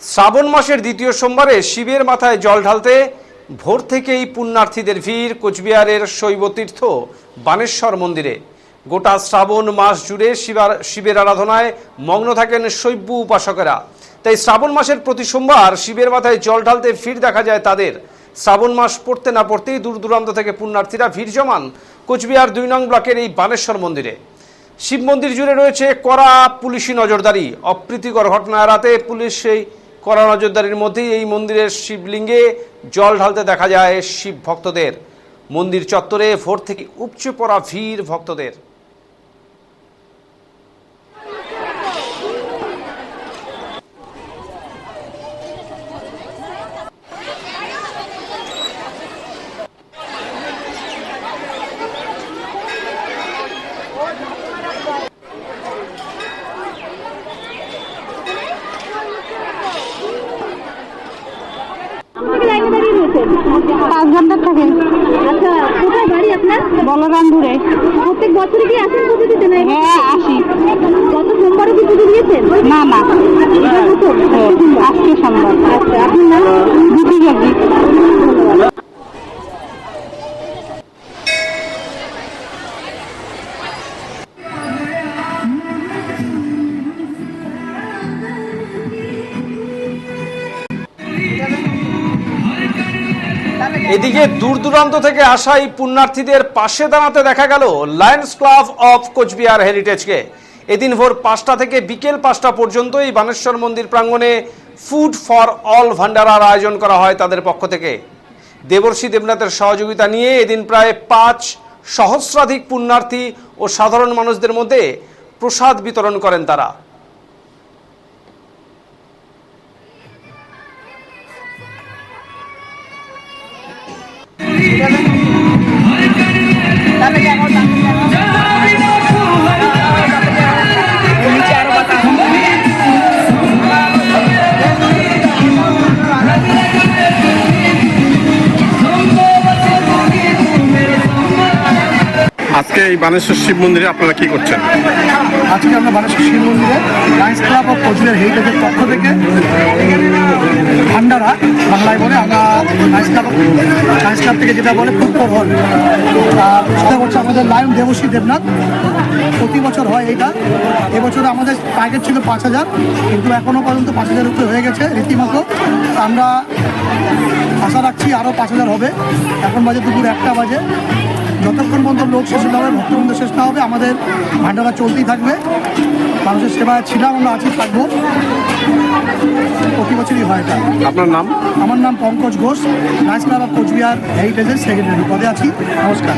শ্রাবণ মাসের দ্বিতীয় সোমবারে শিবের মাথায় জল ঢালতে ভোর থেকেই পুণ্যার্থীদের ভিড় কোচবিহারের শৈবতীর্থ বানেশ্বর মন্দিরে। গোটা শ্রাবণ মাস জুড়ে শিবের আরাধনায় মগ্ন থাকেন শৈব উপাসকেরা। তাই শ্রাবণ মাসের প্রতি সোমবার শিবের মাথায় জল ঢালতে ভিড় দেখা যায় তাদের। শ্রাবণ মাস পড়তে না পড়তেই দূর দূরান্ত থেকে পুণ্যার্থীরা ভিড় জমান কোচবিহার ২ নং ব্লকের এই বানেশ্বর মন্দিরে। শিব মন্দির জুড়ে রয়েছে কড়া পুলিশি নজরদারি। অপ্রীতিকর ঘটনা এড়াতে পুলিশ সেই কড়া নজরদারির মধ্যেই এই মন্দিরের শিবলিঙ্গে জল ঢালতে দেখা যায় শিব ভক্তদের। মন্দির চত্বরে ভোর থেকে উপচে পড়া ভিড় ভক্তদের। পাঁচ ঘন্টা থাকে। আচ্ছা, কোথায় বাড়ি আপনার? বলরামপুরে। প্রত্যেক বছরই কি আসেন পুজো দিতে? না হ্যাঁ, আসি। গত সোমবারও কি পুজো দিয়েছেন? না না, এবার নতুন? আজকে সোমবার। আচ্ছা, আপনার নাম? দিদি যাবি। এদিকে দূর দূরান্ত থেকে আসা এই পুণ্যার্থীদের পাশে দাঁড়াতে দেখা গেল লায়ন্স ক্লাব অফ কোচবিহার হেরিটেজকে। এদিন ভোর ৫টা থেকে বিকেল ৫টা পর্যন্ত এই বানেশ্বর মন্দির প্রাঙ্গণে ফুড ফর অল ভান্ডারার আয়োজন করা হয় তাদের পক্ষ থেকে। দেবর্ষী দেবনাথের সহযোগিতা নিয়ে এদিন প্রায় ৫ সহস্রাধিক পুণ্যার্থী ও সাধারণ মানুষদের মধ্যে প্রসাদ বিতরণ করেন তারা। আজকে এই বানেশ্বর শিব মন্দিরে আপনারা কি করছেন? আজকে আমরা বানেশ্বর শিব মন্দিরে লায়ন্স ক্লাব অফ কোচবিহার হেরিটেজের পক্ষ থেকে ভান্ডারা বাংলায় বলে, আমরা লায়ন্স ক্লাব থেকে যেটা বলে ফুড ফর অল, সেটা হচ্ছে আমাদের লায়ন দেবশ্রী দেবনাথ। প্রতি বছর হয় এইটা। এবছরে আমাদের টার্গেট ছিল ৫,০০০, কিন্তু এখনও পর্যন্ত ৫,০০০ উপরে হয়ে গেছে রীতিমতো। আমরা আশা রাখছি আরও ৫,০০০ হবে। এখন বাজে দুপুর ১টা বাজে। যতক্ষণ পর্যন্ত লোক শেষ না হবে, ভক্তবৃন্দ শেষ না হবে, আমাদের ভান্ডারা চলতেই থাকবে। মানুষের সেবায় ছিলাম, আমরা আছি, থাকবো। প্রতি বছরই হয় এটা। আপনার নাম? আমার নাম Pankaj Ghosh, Lions Club of Cooch Behar হেরিটেজের সেক্রেটারি পদে আছি। নমস্কার।